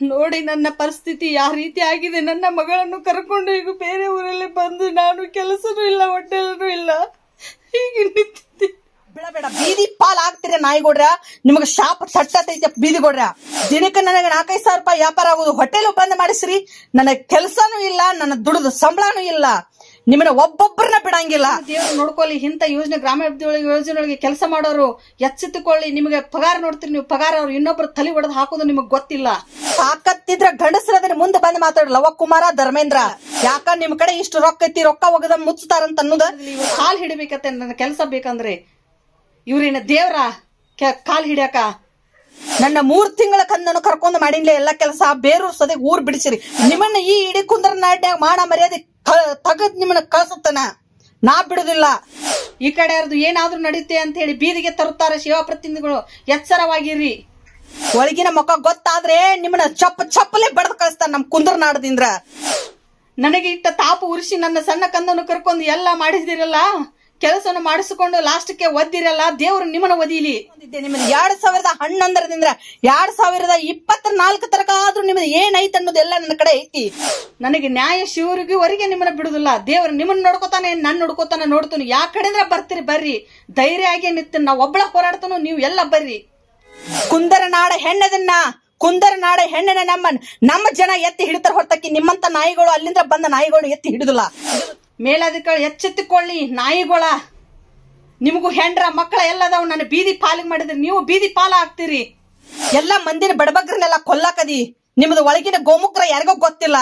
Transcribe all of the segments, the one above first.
ನೋಡಿ ನನ್ನ ಪರಿಸ್ಥಿತಿ ಯಾವ ರೀತಿ ಆಗಿದೆ. ನನ್ನ ಮಗಳನ್ನು ಕರ್ಕೊಂಡು ಈಗ ಬೇರೆ ಊರಲ್ಲಿ ಬಂದು ನಾನು ಕೆಲಸನೂ ಇಲ್ಲ, ಹೊಟ್ಟೆಲೂ ಇಲ್ಲ, ಹೀಗೆ ನಿಂತಿದ್ದೆ. ಬೇಡ ಬೀದಿ ಪಾಲ್ ಆಗ್ತೀರ ನಾಯಿಗೋಡ್ರ, ನಿಮಗ ಶಾಪ ತಟ್ಟತೈತೆ ಬೀದಿಗೋಡ್ರ. ದಿನಕ್ಕೆ ನನಗೆ 4-5 ಸಾವಿರ ರೂಪಾಯಿ ವ್ಯಾಪಾರ ಆಗುದು, ಹೋಟೆಲ್ ಬಂದ್ ಮಾಡಿಸ್ರಿ. ನನಗ್ ಕೆಲ್ಸಾನು ಇಲ್ಲ, ನನ್ನ ದುಡಿದ ಸಂಬಳನೂ ಇಲ್ಲ. ನಿಮ್ಮನ್ನ ಒಬ್ಬೊಬ್ಬರನ್ನ ಬಿಡಂಗಿಲ್ಲ. ದೇವ್ರು ನೋಡ್ಕೊಳ್ಳಿ. ಇಂಥ ಯೋಜನೆ ಗ್ರಾಮೀಣಾಭಿವೃದ್ಧಿ ಯೋಜನೆಗಳಿಗೆ ಕೆಲಸ ಮಾಡೋರು ಎಚ್ಚೆತ್ತುಕೊಳ್ಳಿ. ನಿಮಗೆ ಪಗಾರ ನೋಡ್ತೀರಿ, ನೀವು ಪಗಾರ ಅವ್ರು ಇನ್ನೊಬ್ರು ತಲೆ ಹೊಡೆದು ಹಾಕೋದು ನಿಮಗ್ ಗೊತ್ತಿಲ್ಲ. ತಾಕತ್ತಿದ್ರ ಗಂಡಸ್ರದ್ರ ಮುಂದೆ ಬಂದ್ ಮಾತಾಡ್ರಿ. ಲವಕುಮಾರ, ಧರ್ಮೇಂದ್ರ, ಯಾಕ ನಿಮ್ ಕಡೆ ಇಷ್ಟು ರೊಕ್ಕ ಐತಿ, ರೊಕ್ಕ ಒಗದ ಮುಚ್ಚತಾರಂತ ಅನ್ನೋದ. ಕಾಲ್ ಹಿಡಿಬೇಕತ್ತೆ ನನ್ನ ಕೆಲಸ ಬೇಕಂದ್ರೆ. ಇವ್ರೇನ ದೇವ್ರ ಕಾಲ್ ಹಿಡಿಯಾಕ? ನನ್ನ 3 ತಿಂಗಳ ಕಂದನು ಕರ್ಕೊಂಡ್ ಮಾಡಿನ್ಲೆ ಎಲ್ಲಾ ಕೆಲಸ. ಬೇರೂರ್ ಸದೇ ಊರ್ ಬಿಡಿಸಿರಿ. ನಿಮ್ಮನ್ನ ಈ ಇಡೀ ಕುಂದರ ನಾಡ್ಯಾಗ ಮಾಡ ಮರ್ಯಾದೆ ತಗದ್ ನಿಮ್ಮನ್ನ ಕಳ್ಸತ್ತನ. ನಾ ಬಿಡುದಿಲ್ಲ. ಈ ಕಡೆ ಯಾರ್ದು ಏನಾದ್ರೂ ನಡೀತೆ ಅಂತ ಹೇಳಿ ಬೀದಿಗೆ ತರುತ್ತಾರೆ ಸೇವಾ ಪ್ರತಿನಿಧಿಗಳು. ಎಚ್ಚರವಾಗಿರಿ. ಒಳಗಿನ ಮುಖ ಗೊತ್ತಾದ್ರೆ ನಿಮ್ಮನ್ನ ಚಪ್ಪಲೆ ಬಡದ್ ಕಳಿಸ್ತಾರ ನಮ್ ಕುಂದರ ನಾಡದಿಂದ. ನನಗೆ ಇಟ್ಟ ತಾಪು ಉರಿಸಿ ನನ್ನ ಸಣ್ಣ ಕಂದನ್ನು ಕರ್ಕೊಂಡು ಎಲ್ಲ ಮಾಡಿದಿರಲ್ಲ, ಕೆಲಸವನ್ನು ಮಾಡಿಸಿಕೊಂಡು ಲಾಸ್ಟ್ಗೆ ಒದ್ದಿರಲ್ಲ. ದೇವ್ರು ನಿಮ್ಮನ್ನ ಒದೀಲಿ. ನಿಮ್ಮದು 2011ರಿಂದ 2024 ತನಕ ಆದ್ರೂ ನಿಮ್ದು ಏನೈತೆ ಅನ್ನೋದೆಲ್ಲ ನನ್ನ ಕಡೆ ಐತಿ. ನನಗೆ ನ್ಯಾಯ ಶಿವರಿಗುವರೆಗೆ ನಿಮ್ಮನ್ನ ಬಿಡುದಿಲ್ಲ. ದೇವ್ರು ನಿಮ್ಮನ್ನ ನೋಡ್ಕೋತಾನೆ, ನನ್ ನೋಡ್ಕೋತಾನೆ, ನೋಡ್ತಾನೆ. ಯಾ ಕಡೆ ಬರ್ತೀರಿ ಬರ್ರಿ, ಧೈರ್ಯ ಆಗಿ ನಿಂತ. ನಾ ಒಬ್ಬಳ ಹೋರಾಡ್ತಾನು, ನೀವು ಎಲ್ಲ ಬರ್ರಿ. ಕುಂದರ ನಾಡ ಹೆಣ್ಣನ ನಮ್ಮ ಜನ ಎತ್ತಿ ಹಿಡಿತಾರ ಹೊರತಕ್ಕಿ ನಿಮ್ಮಂತ ನಾಯಿಗಳು ಅಲ್ಲಿಂದ ಬಂದ ನಾಯಿಗಳು ಎತ್ತಿ ಹಿಡಿದಿಲ್ಲ. ಮೇಲಾಧಿಕಾರಿ ಎಚ್ಚೆತ್ತುಕೊಳ್ಳಿ. ನಾಯಿಗಳ ನಿಮಗೂ ಹೆಂಡ್ರ ಮಕ್ಕಳ ಎಲ್ಲದಾವ್. ನನ್ನ ಬೀದಿ ಪಾಲಿಗೆ ಮಾಡಿದ್ರೆ ನೀವು ಬೀದಿ ಪಾಲ ಆಗ್ತೀರಿ. ಎಲ್ಲಾ ಮಂದಿನ ಬಡಬಗ್ರನ್ನೆಲ್ಲ ಕೊಲ್ಲಾಕದಿ. ನಿಮ್ದು ಒಳಗಿನ ಗೋಮುಖರ ಯಾರಿಗೋ ಗೊತ್ತಿಲ್ಲ.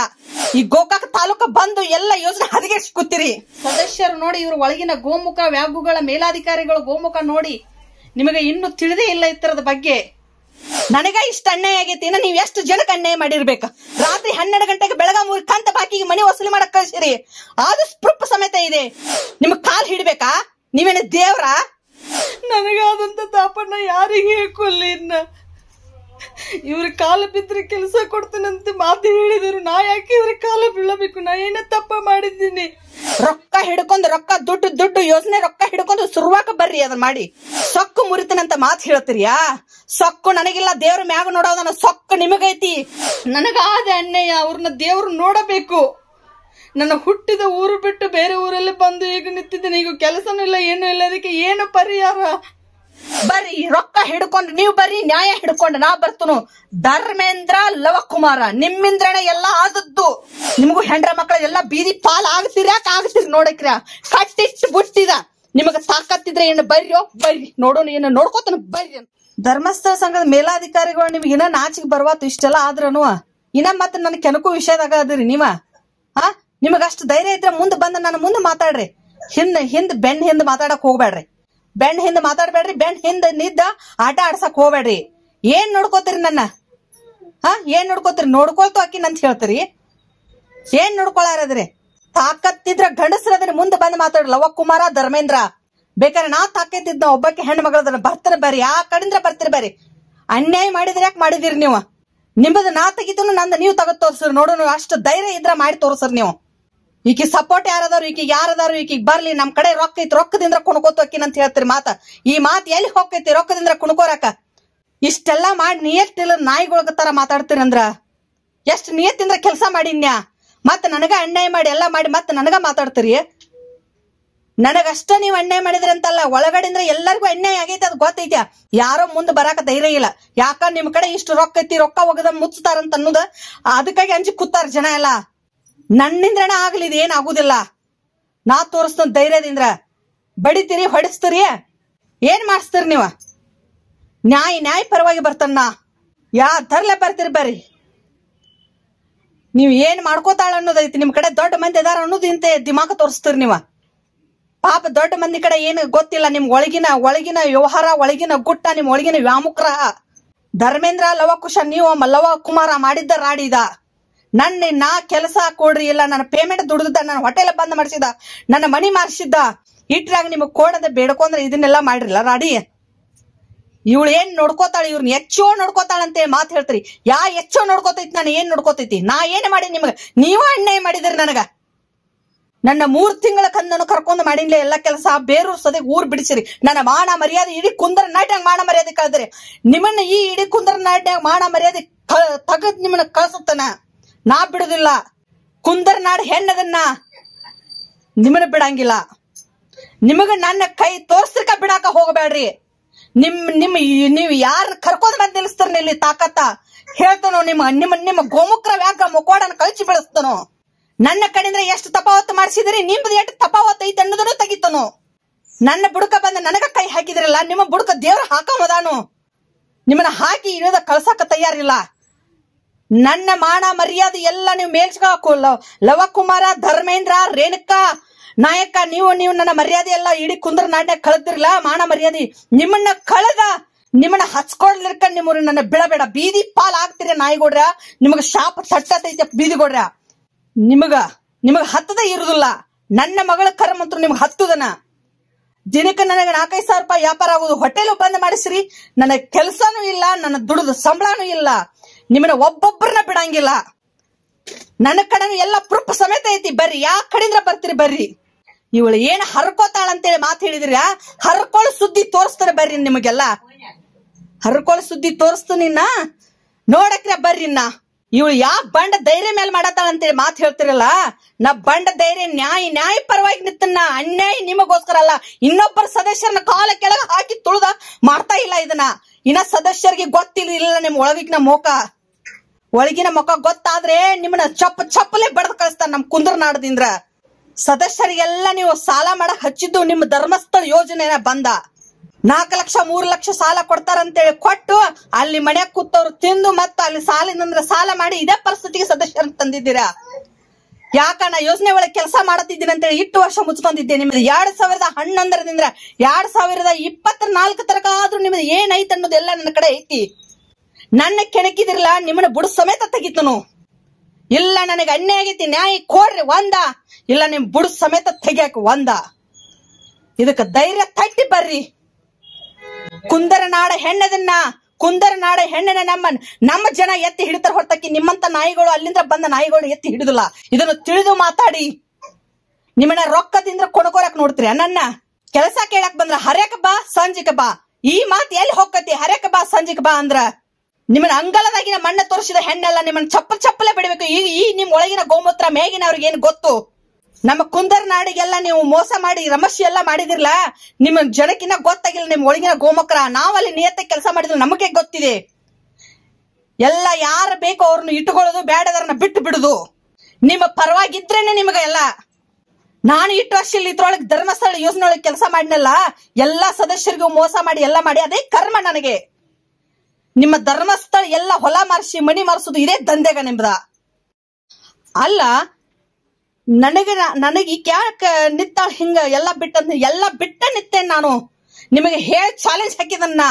ಈ ಗೋಕಾಕ ತಾಲೂಕ ಬಂದು ಎಲ್ಲ ಯೋಜನೆ ಹದಗೆಡ್ಸಿ ಕೂತಿರಿ. ಸದಸ್ಯರು ನೋಡಿ, ಇವ್ರ ಒಳಗಿನ ಗೋಮುಖ ವ್ಯಾಗುಗಳ ಮೇಲಾಧಿಕಾರಿಗಳು ಗೋಮುಖ ನೋಡಿ. ನಿಮಗೆ ಇನ್ನು ತಿಳಿದೇ ಇಲ್ಲ ಇತರದ ಬಗ್ಗೆ. ನನಗ ಇಷ್ಟ ಅನ್ಯಾಯ ಆಗೈತಿ. ನೀವ್ ಎಷ್ಟು ಜನಕ್ಕೆ ಅನ್ಯಾಯ ಮಾಡಿರ್ಬೇಕ. ರಾತ್ರಿ 12 ಗಂಟೆಗೆ ಬೆಳಗ 3 ಕಂತ ಬಾಕಿಗೆ ಮನೆ ವಸೂಲಿ ಮಾಡಕ್ ಕಳ್ಸಿರಿ. ಅದು ಸ್ಪ್ರೂಪ್ ಸಮೇತ ಇದೆ. ನಿಮಗ್ ಕಾಲ್ ಹಿಡ್ಬೇಕಾ? ನೀವೇನ ದೇವ್ರ? ನನಗಾದಂತ ತಾಪನ್ನ ಯಾರಿಗೆ ಹೇಳ್ಕೊಲ್ಲಿ. ಇನ್ನ ಇವ್ರ ಕಾಲ ಬಿದ್ರೆ ಕೆಲಸ ಕೊಡ್ತೇನಂತ ಮಾತು ಹೇಳಿದರು. ನಾ ಯಾಕೆ ಇವ್ರ ಕಾಲ ಬೀಳಬೇಕು? ನಾ ಏನ ತಪ್ಪ ಮಾಡಿದ್ದೀನಿ? ರೊಕ್ಕ ಹಿಡ್ಕೊಂಡು ದುಡ್ಡು ಯೋಜನೆ ರೊಕ್ಕ ಹಿಡ್ಕೊಂಡು ಶುರುವಾಕ ಬರ್ರಿ. ಅದನ್ನ ಮಾಡಿ ಸೊಕ್ಕು ಮುರಿತನಂತ ಮಾತು ಹೇಳ್ತೀರಿಯಾ? ಸೊಕ್ಕು ನನಗಿಲ್ಲ, ದೇವ್ರ ಮ್ಯಾಗ ನೋಡೋದನ್ನ ಸೊಕ್ಕು ನಿಮಗೈತಿ. ನನಗಾದ ಅನ್ಯಾಯ ಅವ್ರನ್ನ ದೇವ್ರು ನೋಡಬೇಕು. ನನ್ನ ಹುಟ್ಟಿದ ಊರು ಬಿಟ್ಟು ಬೇರೆ ಊರಲ್ಲಿ ಬಂದು ಈಗ ನಿಂತಿದ್ದೇನೆ. ಈಗ ಕೆಲಸನೂ ಇಲ್ಲ, ಏನೂ ಇಲ್ಲ. ಅದಕ್ಕೆ ಏನು ಪರಿಹಾರ? ಬರ್ರಿ, ರೊಕ್ಕ ಹಿಡ್ಕೊಂಡು ನೀವು ಬರ್ರಿ, ನ್ಯಾಯ ಹಿಡ್ಕೊಂಡು ನಾ ಬರ್ತನು. ಧರ್ಮೇಂದ್ರ, ಲವಕುಮಾರ, ನಿಮ್ಮಿಂದ್ರನೇ ಎಲ್ಲ ಆದದ್ದು. ನಿಮಗೂ ಹೆಂಡ್ರ ಮಕ್ಕಳ ಎಲ್ಲ ಬೀದಿ ಪಾಲ್ ಆಗ್ತೀರಿ ನೋಡಕ್ರ. ಕಟ್ಟಿಟ್ಟು ಬಿಟ್ಟಿದ. ನಿಮಗ ತಾಕತ್ತಿದ್ರೆ ಏನು ಬರ್ರಿ ನೋಡೋಣ, ಏನು ನೋಡ್ಕೋತಾನ ಬರ್ರಿ. ಧರ್ಮಸ್ಥಳ ಸಂಘದ ಮೇಲಾಧಿಕಾರಿಗಳು ನಿಮ್ಗೆ ಇನ್ನ ನಾಚಿಗೆ ಬರ್ವಾತು. ಇಷ್ಟೆಲ್ಲ ಆದ್ರನು ಇನ್ನ ಮತ್ತೆ ನನ್ ಕೆನಕು ವಿಷಯದಾಗ ಅದಿರಿ ನೀವ. ನಿಮಗ ಅಷ್ಟು ಧೈರ್ಯ ಇದ್ರೆ ಮುಂದೆ ಬಂದ ನನ್ನ ಮುಂದೆ ಮಾತಾಡ್ರಿ. ಬೆನ್ ಹಿಂದ್ ಮಾತಾಡಕ್ ಹೋಗ್ಬೇಡ್ರಿ. ಬೆನ್ ಹಿಂದ್ ಮಾತಾಡ್ಬೇಡ್ರಿ. ಬೆನ್ ಹಿಂದ್ ನಿದ್ದ ಆಟ ಆಡ್ಸಕ್ ಹೋಗ್ಬೇಡ್ರಿ. ಏನ್ ನೋಡ್ಕೋತೀರಿ ನನ್ನ? ಏನ್ ನೋಡ್ಕೋತೀರಿ? ನೋಡ್ಕೊಳ್ತು ಅಕ್ಕಿನ ಅಂತ ಹೇಳ್ತೀರಿ. ಏನ್ ನೋಡ್ಕೊಳಾರದ್ರಿ? ತಾಕತ್ತಿದ್ರ ಗಂಡಸ್ರದ್ರ ಮುಂದೆ ಬಂದ್ ಮಾತಾಡ್ರಿ. ಲವಕುಮಾರ, ಧರ್ಮೇಂದ್ರ, ಬೇಕಾದ್ರೆ ನಾ ತಾಕತ್ತಿದ್ನ ಒಬ್ಬಕ್ಕೆ ಹೆಣ್ಣು ಮಗಳದ್ರ ಬರ್ತಾರ ಬರ್ರಿ. ಆ ಕಡೆಯಿಂದ ಬರ್ತೀರಿ ಬರ್ರಿ. ಅನ್ಯಾಯ ಮಾಡಿದ್ರೆ ಯಾಕೆ ಮಾಡಿದಿರಿ ನೀವು? ನಿಮ್ಮದ ನಾ ತೆಗಿತನು, ನಂದ ನೀವು ತಗದ್ ತೋರ್ಸ್ರಿ ನೋಡೋಣ. ಅಷ್ಟು ಧೈರ್ಯ ಇದ್ರ ಮಾಡಿ ತೋರ್ಸ್ರಿ ನೀವು. ಈಕಿ ಸಪೋರ್ಟ್ ಯಾರದಾರು, ಈಕಿ ಯಾರದಾರು, ಈಕಿಗ್ ಬರ್ಲಿ, ನಮ್ ಕಡೆ ರೊಕ್ಕ ಐತಿ, ರೊಕ್ಕದಿಂದ ಕುಣ್ಕೋತ ಹೋಕಿನ ಅಂತ ಹೇಳ್ತೀರಿ. ಈ ಮಾತು ಎಲ್ಲಿ ಹೋಗ್ತೈತಿ? ರೊಕ್ಕದಿಂದ ಕುಣ್ಕೋರಕ. ಇಷ್ಟೆಲ್ಲಾ ಮಾಡಿ ನಿಯತ್ತಿಲ್ಲ ನಾಯಿಗೊಳಗ ತರ ಮಾತಾಡ್ತೀರಿ ಅಂದ್ರ ಎಷ್ಟ್ ನಿಯತ್ತಿಂದ್ರ ಕೆಲ್ಸ ಮಾಡಿನ್ಯಾ? ಮತ್ ನನಗ ಅನ್ಯಾಯ ಮಾಡಿ ಎಲ್ಲಾ ಮಾಡಿ ಮತ್ ನನಗ ಮಾತಾಡ್ತೀರಿ. ನನಗಷ್ಟ ನೀವ್ ಅನ್ಯಾಯ ಮಾಡಿದ್ರಿ ಅಂತಲ್ಲ, ಒಳಗಡಿಂದ್ರ ಎಲ್ಲರಿಗೂ ಅನ್ಯಾಯ ಆಗೈತಿ. ಅದ್ ಗೊತ್ತೈತ್ಯಾ? ಯಾರೋ ಮುಂದ್ ಬರಾಕ ಧೈರ್ಯ ಇಲ್ಲ. ಯಾಕ ನಿಮ್ ಕಡೆ ಇಷ್ಟು ರೊಕ್ಕ ಐತಿ, ರೊಕ್ಕ ಒಗದ ಮುಚ್ಚತಾರಂತ ಅನ್ನೋದ ಅದಕ್ಕಾಗಿ ಅಂಜಿ ಕೂತಾರ ಜನ ಎಲ್ಲ. ನನ್ನಿಂದ್ರಣ ಆಗ್ಲಿ, ಇದು ಏನ್ ಆಗುದಿಲ್ಲ. ನಾ ತೋರಿಸ್ತ ಧೈರ್ಯದಿಂದ. ಬಡಿತೀರಿ, ಹೊಡಿಸ್ತೀರಿ, ಏನ್ ಮಾಡಿಸ್ತೀರಿ ನೀವ? ನ್ಯಾಯ ಪರವಾಗಿ ಬರ್ತಾನ. ಯಾರ್ಲೆ ಬರ್ತೀರಿ ಬರ್ರಿ. ನೀವ್ ಏನ್ ಮಾಡ್ಕೋತಾಳ ಅನ್ನೋದೈತಿ. ನಿಮ್ ಕಡೆ ದೊಡ್ಡ ಮಂದಿ ಅದಾರ ಅನ್ನೋದು ಇಂತ ದಿಮಾಕ ತೋರಿಸ್ತೀರಿ ನೀವ. ಪಾಪ ದೊಡ್ಡ ಮಂದಿ ಕಡೆ ಏನು ಗೊತ್ತಿಲ್ಲ. ನಿಮ್ ಒಳಗಿನ ವ್ಯವಹಾರ, ಒಳಗಿನ ಗುಟ್ಟ, ನಿಮ್ ಒಳಗಿನ ವ್ಯಾಮುಕ್ರ. ಧರ್ಮೇಂದ್ರ, ಲವಕುಶ, ನೀವು ಲವಕುಮಾರ ಮಾಡಿದ್ದ ರಾಡಿದ. ನಾ ಕೆಲಸ ಕೊಡ್ರಿ ಇಲ್ಲ, ನನ್ನ ಪೇಮೆಂಟ್ ದುಡ್ದ, ನನ್ನ ಹೋಟೆಲ್ ಬಂದ್ ಮಾಡಿಸಿದ, ನನ್ನ ಮನಿ ಮಾರಿಸಿದ್ದ. ಇಟ್ರಾಗ ನಿಮಗ್ ಕೋಡದ ಬೇಡ್ಕೊಂಡ್ರೆ ಇದನ್ನೆಲ್ಲ ಮಾಡಿರಲ್ಲ ರಾಡಿ. ಇವಳು ಏನ್ ನೋಡ್ಕೋತಾಳ? ಇವ್ರನ್ನ ಹೆಚ್ಚೋ ನೋಡ್ಕೋತಾಳಂತೆ ಮಾತು ಹೇಳ್ತೀರಿ. ಹೆಚ್ಚೋ ನೋಡ್ಕೋತೈತಿ? ನಾನು ಏನ್ ನೋಡ್ಕೋತೈತಿ? ನಾ ಏನ್ ಮಾಡಿ ನಿಮಗ? ನೀವ ಅನ್ಯಾಯ ಮಾಡಿದ್ರಿ ನನಗ. ನನ್ನ 3 ತಿಂಗಳ ಕಂದನು ಕರ್ಕೊಂಡು ಮಾಡಿನ್ಲೆ ಎಲ್ಲ ಕೆಲಸ. ಬೇರೂರ್ ಸದೆ ಊರ್ ಬಿಡಿಸಿರಿ. ನನ್ನ ಮಾನ ಮರ್ಯಾದೆ ಇಡೀ ಕುಂದರ ನಾಟ್ಯಾಗ ಮಾನ ಮರ್ಯಾದೆ ಕಳೆದ್ರಿ. ನಿಮ್ಮನ್ನ ಈ ಇಡೀ ಕುಂದರ ನಾಟ್ಯಾಗ ಮಾನ ಮರ್ಯಾದೆ ತಗದ್ ನಿಮ್ಮನ್ನ ಕಳ್ಸುತ್ತಾನ. ನಾ ಬಿಡುದಿಲ್ಲ. ಕುಂದರ ನಾಡ್ ಹೆಣ್ಣದನ್ನ ನಿಮ್ಮನ್ನ ಬಿಡಂಗಿಲ್ಲ. ನಿಮಗ ನನ್ನ ಕೈ ತೋರ್ಸಕ ಬಿಡಾಕ ಹೋಗಬೇಡ್ರಿ. ನೀವು ಯಾರನ್ನ ಕರ್ಕೊಂಡ್ ಬಂದ್ ನಿಲ್ಲಿಸ್ತಾರ ಇಲ್ಲಿ ತಾಕತ್ತ ಹೇಳ್ತಾನೋ. ನಿಮ್ಮ ಗೋಮುಖ ವ್ಯಾಘ್ರ ಮುಕೋಡನ ಕಳಚಿ ಬೆಳೆಸ್ತಾನೋ. ನನ್ನ ಕಡೆಯಿಂದ ಎಷ್ಟು ತಪಾವತ್ತು ಮಾಡಿಸಿದ್ರಿ, ನಿಮ್ದು ಎಷ್ಟು ತಪಾವತ್ತು ಐತೆ ಅನ್ನೋದನ್ನು ತೆಗಿತಾನೋ. ನನ್ನ ಬುಡಕ ಬಂದ ನನಗ ಕೈ ಹಾಕಿದ್ರಲ್ಲ, ನಿಮ್ಮ ಬುಡಕ ದೇವ್ರ ಹಾಕೋದಾನು. ನಿಮ್ಮನ್ನ ಹಾಕಿ ಇಳಿದ ಕಳ್ಸಕ ತಯಾರಿಲ್ಲ. ನನ್ನ ಮಾನ ಮರ್ಯಾದೆ ಎಲ್ಲ ನೀವು ಮೇಲ್ಸ್ಕಾಕು. ಲವಕುಮಾರ, ಧರ್ಮೇಂದ್ರ, ರೇಣುಕಾ ನಾಯಕ, ನೀವು ನನ್ನ ಮರ್ಯಾದೆ ಎಲ್ಲ ಇಡೀ ಕುಂದರ ನಾಟ್ಯ ಕಳೆದಿರಲ್ಲ. ಮಾನ ಮರ್ಯಾದೆ ನಿಮ್ಮನ್ನ ಕಳೆದ ನಿಮ್ಮನ್ನ ಹಚ್ಕೊಡ್ಲಿರ್ಕ ನಿಮ್ಮ ನನ್ನ ಬಿಡಬೇಡ. ಬೀದಿ ಪಾಲ್ ಆಗ್ತೀರ ನಾಯಿಗೋಡ್ರ. ನಿಮಗ ಶಾಪ ತಟ್ಟತೈತೆ ಬೀದಿಗೋಡ್ರ. ನಿಮಗ ಹತ್ತದ ಇರುದಿಲ್ಲ. ನನ್ನ ಮಗಳ ಕರ್ಮಂತ್ರ ನಿಮ್ಗೆ ಹತ್ತುದನ. ದಿನಕ್ಕೆ ನನಗೆ 4-5 ಸಾವಿರ ರೂಪಾಯಿ ವ್ಯಾಪಾರ ಆಗುದು. ಹೋಟೆಲ್ ಬಂದ್ ಮಾಡಿಸ್ರಿ. ನನ್ನ ಕೆಲಸನೂ ಇಲ್ಲ, ನನ್ನ ದುಡಿದ ಸಂಬಳನೂ ಇಲ್ಲ. ನಿಮ್ಮನ್ನ ಒಬ್ಬೊಬ್ಬರನ್ನ ಬಿಡಂಗಿಲ್ಲ. ನನ್ನ ಕಡೆ ಎಲ್ಲ ಪ್ರೂಫ್ ಸಮೇತ ಐತಿ. ಬರ್ರಿ, ಯಾವ ಕಡೆಯಿಂದ ಬರ್ತೀರಿ ಬರ್ರಿ. ಇವಳು ಏನ್ ಹರ್ಕೋತಾಳ ಅಂತೇಳಿ ಮಾತು ಹೇಳಿದ್ರಿ. ಹರ್ಕೊಳ್ ಸುದ್ದಿ ತೋರಿಸ್ತಾರೆ ಬರ್ರಿ. ನಿಮಗೆಲ್ಲ ಹರ್ಕೊಳ್ ಸುದ್ದಿ ತೋರಿಸ್ತು ನಿನ್ನ ನೋಡಕ್ರ ಬರ್ರಿ. ಇವಳು ಯಾವ ಬಂಡ ಧೈರ್ಯ ಮೇಲೆ ಮಾಡತ್ತಾಳ ಅಂತೇಳಿ ಮಾತು ಹೇಳ್ತಿರಲ್ಲ. ನಾ ಬಂಡ ಧೈರ್ಯ ನ್ಯಾಯ ಪರವಾಗಿ ನಿತ್ತನ್ನ. ಅನ್ಯಾಯ ನಿಮಗೋಸ್ಕರ ಅಲ್ಲ, ಇನ್ನೊಬ್ಬರ ಸದಸ್ಯರನ್ನ ಕಾಲ ಕೆಳಗ ಹಾಕಿ ತುಳಿದ ಮಾಡ್ತಾ ಇಲ್ಲ ಇದನ್ನ. ಇನ್ನ ಸದಸ್ಯರಿಗೆ ಗೊತ್ತಿಲ್ಲ ನಿಮ್ ಒಳಗಿನ ಮುಖ ಗೊತ್ತಾದ್ರೆ ನಿಮ್ಮನ್ನ ಚಪ್ಪಲೆ ಬಡದ್ ಕಳಿಸ್ತಾರ ನಮ್ ಕುಂದ್ರ ನಾಡದಿಂದ. ಸದಸ್ಯರಿಗೆಲ್ಲ ನೀವು ಸಾಲ ಮಾಡಕ್ ಹಚ್ಚಿದ್ದು ನಿಮ್ಮ ಧರ್ಮಸ್ಥಳ ಯೋಜನೆ ಬಂದ. 4 ಲಕ್ಷ 3 ಲಕ್ಷ ಸಾಲ ಕೊಡ್ತಾರಂತೇಳಿ ಕೊಟ್ಟು ಅಲ್ಲಿ ಮನ್ಯಾಗ ಕೂತವ್ರು ತಿಂದು ಮತ್ತ ಅಲ್ಲಿ ಸಾಲ ಮಾಡಿ ಇದೇ ಪರಿಸ್ಥಿತಿಗೆ ಸದಸ್ಯರನ್ನ ತಂದಿದ್ದೀರಾ. ಯಾಕಣ್ಣ ಯೋಜನೆ ಒಳಗೆ ಕೆಲಸ ಮಾಡತ್ತಿದ್ದೀನಿ ಅಂತೇಳಿ 8 ವರ್ಷ ಮುಚ್ಕೊಂಡಿದ್ದೆ. ನಿಮ್ದು 2011ರಿಂದ 2024 ತನಕ ಆದ್ರೂ ನಿಮ್ದು ಏನೈತೆ ಅನ್ನೋದೆಲ್ಲ ನನ್ನ ಕಡೆ ಐತಿ. ನನ್ನ ಕೆಣಕಿದಿರಲ್ಲ, ನಿಮ್ಮನ್ನ ಬುಡ ಸಮೇತ ತೆಗಿತನು. ಇಲ್ಲ ನನಗೆ ಅನ್ಯಾಯ ಆಗೈತಿ, ನ್ಯಾಯ ಕೊಡ್ರಿ ಒಂದ. ಇಲ್ಲ ನಿಮ್ ಬುಡ ಸಮೇತ ತೆಗಿಯಕ್ ಒಂದ. ಇದಕ್ಕ ಧೈರ್ಯ ತಟ್ಟಿ ಬರ್ರಿ. ಕುಂದರ ನಾಡ ಹೆಣ್ಣನ ನಮ್ಮ ಜನ ಎತ್ತಿ ಹಿಡಿತಾರ ಹೊರತಕ್ಕಿ ನಿಮ್ಮಂತ ನಾಯಿಗಳು ಅಲ್ಲಿಂದ ಬಂದ ನಾಯಿಗಳು ಎತ್ತಿ ಹಿಡಿದಿಲ್ಲ. ಇದನ್ನು ತಿಳಿದು ಮಾತಾಡಿ. ನಿಮ್ಮನ್ನ ರೊಕ್ಕದಿಂದ ಕೊಡ್ಕೋರಕ್ ನೋಡ್ತೀರಿ. ನನ್ನ ಕೆಲಸ ಕೇಳಕ್ ಬಂದ್ರ ಹರ್ಯಾಕ ಬಾ ಸಂಜಿಕ ಬಾ. ಈ ಮಾತು ಎಲ್ಲಿ ಹೋಗತಿ? ಹರ್ಯಾಕ ಬಾ ಸಂಜಿಕ ಬಾ ಅಂದ್ರ ನಿಮ್ಮನ್ನ ಅಂಗಲದಾಗಿನ ಮಣ್ಣ ತೋರಿಸಿದ ಹೆಣ್ಣೆಲ್ಲ ನಿಮ್ಮನ್ನ ಚಪ್ಪಲೆ ಬಿಡಬೇಕು. ಈ ನಿಮ್ ಒಳಗಿನ ಗೋಮೂತ್ರ ಮೇಗಿನ ಅವ್ರಿಗೆ ಏನ್ ಗೊತ್ತು? ನಮ್ಮ ಕುಂದರ್ ನಾಡಿಗೆಲ್ಲ ನೀವು ಮೋಸ ಮಾಡಿ ರಮಸ್ಯ ಎಲ್ಲ ಮಾಡಿದಿರ್ಲ. ನಿಮ್ಮ ಜನಕ್ಕಿನ್ನ ಗೊತ್ತಾಗಿಲ್ಲ ನಿಮ್ ಒಳಗಿನ ಗೋಮಕ್ರ. ನಾವಲ್ಲಿ ನಿಯತ್ತ ಕೆಲಸ ಮಾಡಿದ್ರೆ ನಮಗೆ ಗೊತ್ತಿದೆ. ಎಲ್ಲ ಯಾರು ಬೇಕೋ ಅವ್ರನ್ನ ಇಟ್ಟುಕೊಳ್ಳೋದು, ಬೇಡದವ್ರನ್ನ ಬಿಟ್ಟು ಬಿಡುದು. ನಿಮ್ಮ ಪರವಾಗಿದ್ರೇನೆ ನಿಮಗ ಎಲ್ಲ. ನಾನು 8 ವರ್ಷ ಇಲ್ಲಿ ಇದ್ರೊಳಗೆ ಧರ್ಮಸ್ಥಳ ಯೋಜನೆ ಒಳಗೆ ಕೆಲಸ ಮಾಡಿನಲ್ಲ. ಎಲ್ಲಾ ಸದಸ್ಯರಿಗೂ ಮೋಸ ಮಾಡಿ ಎಲ್ಲ ಮಾಡಿ ಅದೇ ಕರ್ಮ ನನಗೆ. ನಿಮ್ಮ ಧರ್ಮಸ್ಥಳ ಎಲ್ಲ ಹೊಲ ಮಾರಿಸಿ ಮನಿ ಮಾರಿಸೋದು ಇದೇ ದಂಧೆಗ ನಿಮ್ದ ಅಲ್ಲ. ನನಗೆ ಯಾಕ ನಿತ್ತ ಹಿಂಗ ಎಲ್ಲ ಬಿಟ್ಟ ನಿತ್ತೇನ್ ನಾನು. ನಿಮಗೆ ಹೇಳಿ ಚಾಲೆಂಜ್ ಹಾಕಿದನ್ನ.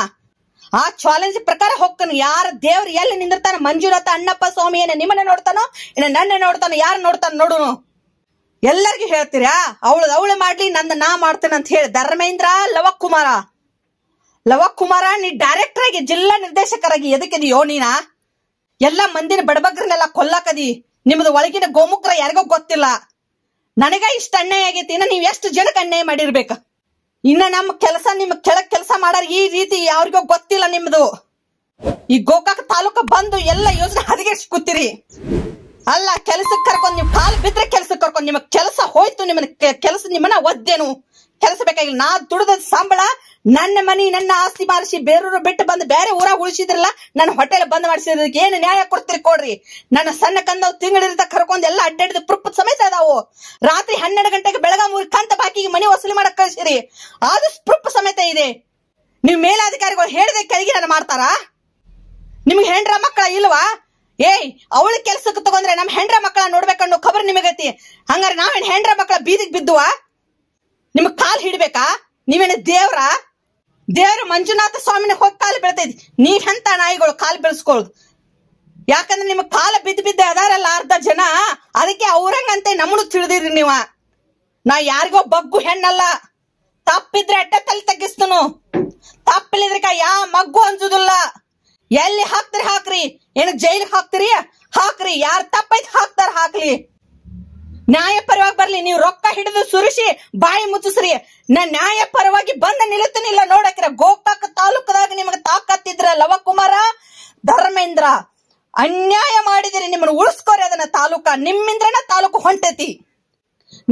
ಆ ಚಾಲೆಂಜ್ ಪ್ರಕಾರ ಹೋಗ್ತಾನ. ಯಾರ ದೇವ್ರು ಎಲ್ಲಿ ನಿಂದಿರ್ತಾನ? ಮಂಜುನಾಥ ಅಣ್ಣಪ್ಪ ಸ್ವಾಮಿ ಏನ ನಿಮ್ಮನ್ನ ನೋಡ್ತಾನೋ ಇನ್ನ ನನ್ನ ನೋಡ್ತಾನೋ? ಯಾರು ನೋಡ್ತಾನ ನೋಡುನು. ಎಲ್ಲರಿಗೂ ಹೇಳ್ತೀರಾ ಅವಳು ಮಾಡ್ಲಿ, ನಂದ ನಾ ಮಾಡ್ತೇನೆ ಅಂತ ಹೇಳಿ. ಧರ್ಮೇಂದ್ರ, ಲವಕುಮಾರ ನೀ ಡೈರೆಕ್ಟರ್ ಆಗಿ ಜಿಲ್ಲಾ ನಿರ್ದೇಶಕರಾಗಿ ಎದಕ್ಕಿದೀಯೋ ನೀನ? ಎಲ್ಲಾ ಮಂದಿನ ಬಡಬಗ್ರನ್ನೆಲ್ಲ ಕೊಲ್ಲಾಕದಿ. ನಿಮ್ದು ಒಳಗಿನ ಗೋಮುಖರ ಯಾರಿಗೋ ಗೊತ್ತಿಲ್ಲ. ನನಗ ಇಷ್ಟ ಅನ್ಯಾಯ ಆಗೈತಿ. ಇನ್ನ ನೀವ್ ಎಷ್ಟು ಜನಕ್ಕೆ ಅನ್ಯಾಯ ಮಾಡಿರ್ಬೇಕ. ಇನ್ನ ನಮ್ಮ ಕೆಲಸ ನಿಮ್ ಕೆಳಗ್ ಕೆಲಸ ಮಾಡಾರ ಈ ರೀತಿ ಯಾರಿಗೋ ಗೊತ್ತಿಲ್ಲ ನಿಮ್ದು. ಈ ಗೋಕಾಕ್ ತಾಲೂಕ ಬಂದು ಎಲ್ಲ ಯೋಜನೆ ಹದಗೆಡ್ಸಿ ಕೂತಿರಿ. ಅಲ್ಲ ಕೆಲಸಕ್ಕೆ ಕರ್ಕೊಂಡ್ ನೀವು ಕಾಲು ಬಿದ್ರೆ ಕೆಲಸಕ್ಕೆ ಕರ್ಕೊಂಡ್ ನಿಮಗ್ ಕೆಲಸ ಹೋಯ್ತು. ನಿಮ್ಮನ್ನ ಒದ್ದೇನು ಕೆಲಸ ಬೇಕಾಗಿಲ್ಲ. ನಾ ದುಡ್ದ ಸಂಬಳ ನನ್ನ ಮನಿ ನನ್ನ ಆಸ್ತಿ ಮಾರಿಸಿ ಬೇರೂರು ಬಿಟ್ಟು ಬಂದು ಬೇರೆ ಊರಾಗ ಉಳಿಸಿದ್ರಲ್ಲ. ನನ್ನ ಹೋಟೆಲ್ ಬಂದ್ ಮಾಡಿಸಿದ್ರಕ್ಕೆ ಏನು ನ್ಯಾಯ ಕೊಡ್ತೀರಿ ಕೊಡ್ರಿ. ನನ್ನ ಸಣ್ಣ ಕಂದವ್ ತಿಂಗಳಿರ್ತ ಕರ್ಕೊಂಡ್ ಎಲ್ಲ ಅಡ್ಡಾಡಿದ ಪ್ರೂಫ್ ಸಮೇತ ಅದಾವು. ರಾತ್ರಿ 12 ಗಂಟೆಗೆ ಬೆಳಗಾವಿ ಕಂತ ಬಾಕಿಗೆ ಮನಿ ವಸೂಲಿ ಮಾಡಕ್ ಕಳಿಸಿರಿ. ಅದು ಪ್ರೂಫ್ ಸಮೇತ ಇದೆ. ನೀವ್ ಮೇಲಾಧಿಕಾರಿಗಳು ಹೇಳಿದ ಕೆಳಗೆ ನಾನು ಮಾಡ್ತಾರ? ನಿಮ್ಗೆ ಹೆಂಡ್ರ ಮಕ್ಕಳ ಇಲ್ವಾ? ಏಯ್ ಅವಳ ಕೆಲ್ಸಕ್ಕೆ ತಗೊಂಡ್ರೆ ನಮ್ ಹೆಂಡ್ರ ಮಕ್ಕಳ ನೋಡ್ಬೇಕನ್ನೋ ಖಬರ್ ನಿಮಗೈತಿ. ಹಂಗಾರೆ ನಾವೇನ್ ಹೆಂಡ್ರ ಮಕ್ಕಳ ಬೀದಿಗೆ ಬಿದ್ದುವ? ನಿಮಗ್ ಕಾಲ್ ಹಿಡ್ಬೇಕಾ? ನೀವೇನ ದೇವ್ರ ಮಂಜುನಾಥ ಸ್ವಾಮಿನ ಹೋಗಿ ಕಾಲು ಬೀಳ್ತೈತಿ. ನೀವೆಂತ ನಾಯಿಗಳು ಕಾಲು ಬೆಳೆಸ್ಕೊಳ್ಳೋದು? ಯಾಕಂದ್ರೆ ನಿಮಗ್ ಕಾಲ ಬಿದ್ದ ಅದಾರಲ್ಲ ಅರ್ಧ ಜನ. ಅದಕ್ಕೆ ಅವ್ರಂಗಂತೆ ನಮ್ಮನ್ನು ತಿಳಿದಿರಿ ನೀವ. ನಾ ಯಾರಿಗೋ ಬಗ್ಗು ಹೆಣ್ಣಲ್ಲ. ತಪ್ಪಿದ್ರೆ ಅಡ್ಡ ತಲೆ ತಗ್ಗಿಸ್ತನು. ತಪ್ಪಿಲಿದ್ರಕ ಯಾ ಮಗ್ಗು ಅನ್ಸುದಿಲ್ಲ. ಎಲ್ಲಿ ಹಾಕ್ತಿರಿ ಹಾಕ್ರಿ. ಏನ ಜೈಲಿಗೆ ಹಾಕ್ತಿರಿ ಹಾಕ್ರಿ. ಯಾರು ತಪ್ಪೈತಿ ಹಾಕ್ತಾರ ಹಾಕ್ಲಿ. ನ್ಯಾಯ ಪರವಾಗಿ ಬರ್ಲಿ. ನೀವು ರೊಕ್ಕ ಹಿಡಿದು ಸುರಿಸಿ ಬಾಯಿ ಮುಚ್ಚಿಸ್ರಿ. ನಾ ನ್ಯಾಯ ಪರವಾಗಿ ಬಂದ ನಿಲ್ಲುತ್ತನಿಲ್ಲ ನೋಡಕ್ರ. ಗೋಕಾಕ ತಾಲೂಕದಾಗ ನಿಮಗೆ ತಾಕತ್ತಿದ್ರ ಲವಕುಮಾರ, ಧರ್ಮೇಂದ್ರ ಅನ್ಯಾಯ ಮಾಡಿದಿರಿ. ನಿಮ್ಮನ್ನ ಉಳಿಸ್ಕೋರಿ. ಅದನ್ನ ತಾಲೂಕ ನಿಮ್ಮಿಂದ್ರನ ತಾಲೂಕು ಹೊಂಟೈತಿ.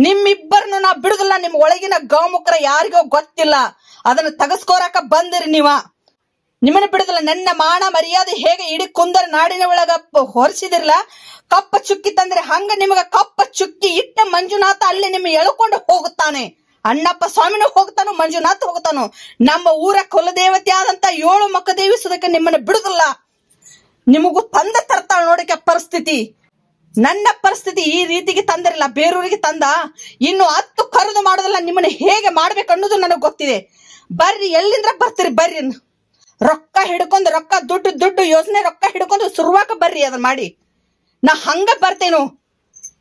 ನಿಮ್ಮಿಬ್ಬರನ್ನು ನಾ ಬಿಡುದಿಲ್ಲ. ನಿಮ್ ಒಳಗಿನ ಗೋಮುಖರ ಯಾರಿಗೋ ಗೊತ್ತಿಲ್ಲ. ಅದನ್ನ ತಗಸ್ಕೋರಕ ಬಂದಿರಿ ನೀವ. ನಿಮ್ಮನ್ನ ಬಿಡುದಿಲ್ಲ. ನನ್ನ ಮಾನ ಮರ್ಯಾದೆ ಹೇಗೆ ಇಡೀ ಕುಂದರ ನಾಡಿನ ಒಳಗ ಹೊರಿಸಿದಿರಲ್ಲ, ಕಪ್ಪ ಚುಕ್ಕಿ ತಂದ್ರೆ ಹಂಗ ನಿಮಗ ಕಪ್ಪ ಚುಕ್ಕಿ ಇಟ್ಟ ಮಂಜುನಾಥ ಅಲ್ಲಿ ನಿಮ್ ಎಳ್ಕೊಂಡು ಹೋಗುತ್ತಾನೆ. ಅಣ್ಣಪ್ಪ ಸ್ವಾಮಿನೂ ಹೋಗ್ತಾನು, ಮಂಜುನಾಥ ಹೋಗ್ತಾನು. ನಮ್ಮ ಊರ ಕುಲದೇವತೆ ಆದಂತ 7 ಮಕ್ಕದೇವಿ ಸುದಕ್ಕೆ ನಿಮ್ಮನ್ನ ಬಿಡುದಿಲ್ಲ. ನಿಮಗೂ ತಂದ ತರ್ತಾಳ ನೋಡಕ್ಕೆ ಪರಿಸ್ಥಿತಿ. ನನ್ನ ಪರಿಸ್ಥಿತಿ ಈ ರೀತಿಗೆ ತಂದಿರಲ್ಲ, ಬೇರೂರಿಗೆ ತಂದ. ಇನ್ನು 10 ಕರೆದು ಮಾಡೋದಿಲ್ಲ. ನಿಮ್ಮನ್ನ ಹೇಗೆ ಮಾಡ್ಬೇಕು ಅನ್ನೋದು ನನಗೆ ಗೊತ್ತಿದೆ. ಬರ್ರಿ, ಎಲ್ಲಿಂದ್ರ ಬರ್ತೀರಿ ಬರ್ರಿ. ರೊಕ್ಕ ಹಿಡ್ಕೊಂಡು, ರೊಕ್ಕ ದುಡ್ಡು ಯೋಜನೆ ರೊಕ್ಕ ಹಿಡ್ಕೊಂಡು ಶುರುವಾಕ ಬರ್ರಿ. ಅದನ್ನ ಮಾಡಿ. ನಾ ಹಂಗ ಬರ್ತೇನು.